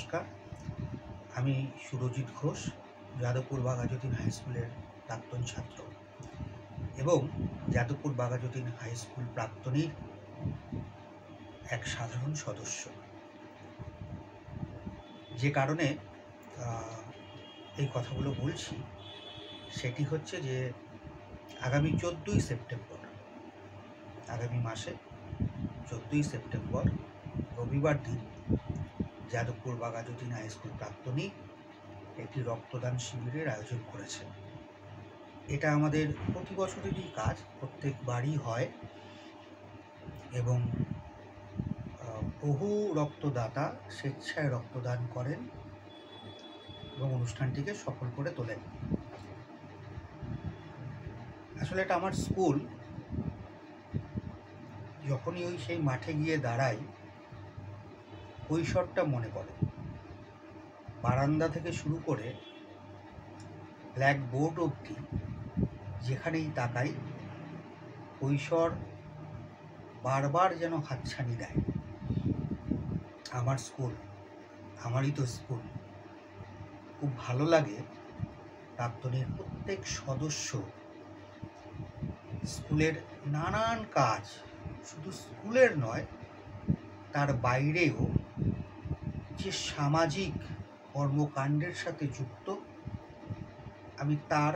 নমস্কার, আমি সুরজিৎ ঘোষ, যাদবপুর বাঘাযতীন হাই স্কুলের প্রাক্তন ছাত্র এবং যাদবপুর বাঘাযতীন হাই স্কুল প্রাক্তনীর এক সাধারণ সদস্য। যে কারণে এই কথাগুলো বলছি সেটি হচ্ছে যে আগামী 14ই সেপ্টেম্বর, আগামী মাসে 14ই সেপ্টেম্বর রবিবার দিন যাদবপুর বাঘাযতীন হাই স্কুল প্রাক্তনী একটি রক্তদান শিবিরের আয়োজন করেছে। এটা আমাদের প্রতি বছরেরই কাজ, প্রত্যেকবারই হয় এবং বহু রক্তদাতা স্বেচ্ছায় রক্তদান করেন এবং অনুষ্ঠানটিকে সফল করে তোলেন। আসলে এটা আমার স্কুল। যখনই সেই মাঠে গিয়ে দাঁড়াই, কৈশোরটা মনে পড়ে। বারান্দা থেকে শুরু করে ব্ল্যাক বোর্ড অবধি যেখানেই তাকাই, কৈশোর বারবার যেন হাতছানি দেয়। আমার স্কুল, আমারই তো স্কুল। খুব ভালো লাগে প্রাক্তনীর প্রত্যেক সদস্য স্কুলের নানান কাজ, শুধু স্কুলের নয় তার বাইরেও যে সামাজিক কর্মকাণ্ডের সাথে যুক্ত, আমি তার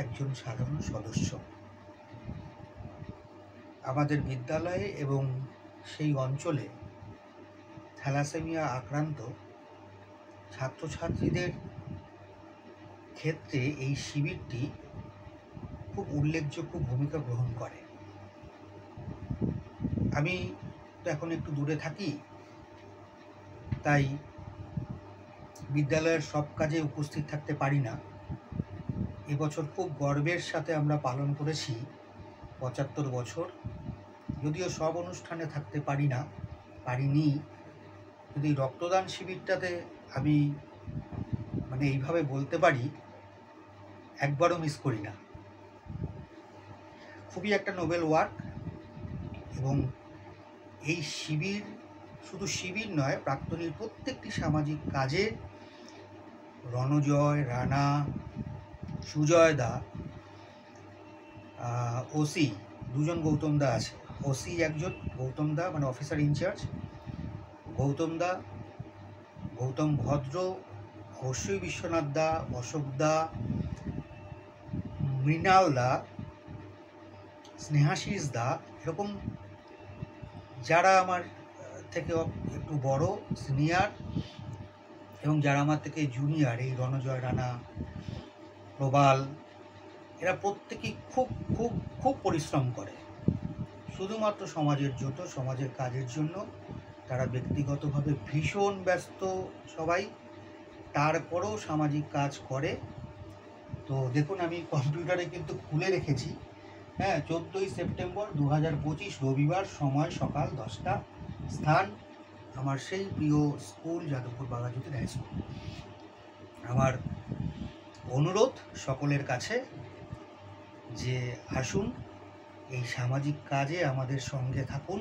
একজন সাধারণ সদস্য। আমাদের বিদ্যালয়ে এবং সেই অঞ্চলে থ্যালাসেমিয়া আক্রান্ত ছাত্রছাত্রীদের ক্ষেত্রে এই শিবিরটি খুব উল্লেখযোগ্য ভূমিকা গ্রহণ করে। আমি তো এখন একটু দূরে থাকি, তাই বিদ্যালয়ের সব কাজে উপস্থিত থাকতে পারি না। এবছর খুব গর্বের সাথে আমরা পালন করেছি 75 বছর। যদিও সব অনুষ্ঠানে থাকতে পারিনি, কিন্তু এই রক্তদান শিবিরটাতে আমি এইভাবে বলতে পারি, একবারও মিস করি না। খুবই একটা নোবেল ওয়ার্ক এবং এই শিবির শুধু শিবির নয়, প্রাক্তনীর প্রত্যেকটি সামাজিক কাজে রণজয়, রানা, সুজয় দা, ওসি, দুজন গৌতম দা আছে। ওসি একজন, গৌতম দা অফিসার ইনচার্জ, গৌতম দা, গৌতম ভদ্র, অবশ্যই বিশ্বনাথ দা, অশোক দা, মৃণাল দা, স্নেহাশিস দা, এরকম যারা আমার থেকে একটু বড় সিনিয়র এবং যারা আমার থেকে জুনিয়র, এই রণজয়, রানা, প্রবাল, এরা প্রত্যেকেই খুব খুব খুব পরিশ্রম করে শুধুমাত্র সমাজের জন্য, সমাজের কাজের জন্য। তারা ব্যক্তিগতভাবে ভীষণ ব্যস্ত সবাই, তারপরেও সামাজিক কাজ করে। তো দেখুন, আমি কম্পিউটারে কিন্তু খুলে রেখেছি, 14ই সেপ্টেম্বর 2025 রবিবার, সময় সকাল 10টা, স্থান আমার সেই প্রিয় school Jadavpur Baghajatin high school. আমার অনুরোধ সকলের কাছে যে আসুন, এই সামাজিক কাজে আমাদের সঙ্গে থাকুন।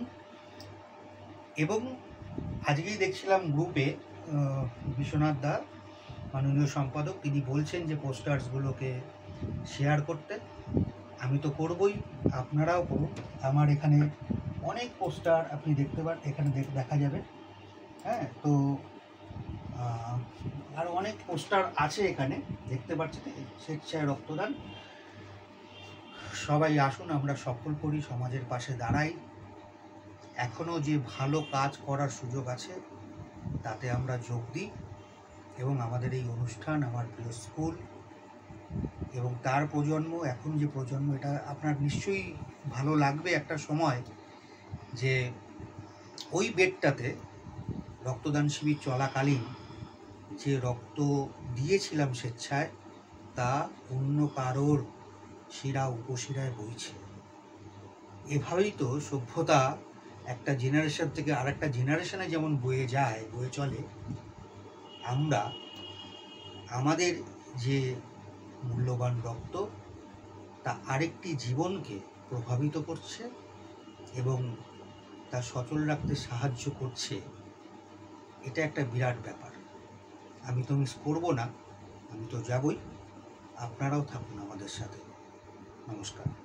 এবং আজকেই দেখছিলাম গ্রুপে বিশ্বনাথ দা, মাননীয় সম্পাদক, তিনি বলছেন যে পোস্টার্সগুলোকে শেয়ার করতে। আমি তো করবই, আপনারাও করুন। আমার এখানে অনেক পোস্টার আপনি দেখতে এখানে দেখা যাবে। তো আর অনেক পোস্টার আছে এখানে, দেখতে পাচ্ছেন। স্বেচ্ছায় রক্তদান, সবাই আসুন, আমরা সফল করি, সমাজের পাশে দাঁড়াই। এখনও যে ভালো কাজ করার সুযোগ আছে তাতে আমরা যোগ দিই এবং আমাদের এই অনুষ্ঠান, আমার প্রিয় স্কুল এবং তার প্রজন্ম, এখন যে প্রজন্ম, এটা আপনার নিশ্চয়ই ভালো লাগবে একটা সময় যে ওই বেডটাতে রক্তদান শিবির চলাকালীন যে রক্ত দিয়েছিলাম স্বেচ্ছায়, তা অন্য কারোর শিরা উপশিরায় বইছে। এভাবেই তো সভ্যতা একটা জেনারেশন থেকে আরেকটা জেনারেশনে যেমন বয়ে চলে, আমরা আমাদের যে মূল্যবান রক্ত, তা আরেকটি জীবনকে প্রভাবিত করছে এবং তা সচল রাখতে সাহায্য করছে। এটা একটা বিরাট ব্যাপার। আমি তো মিস করবো না, আমি তো যাবই। আপনারাও থাকুন আমাদের সাথে। নমস্কার।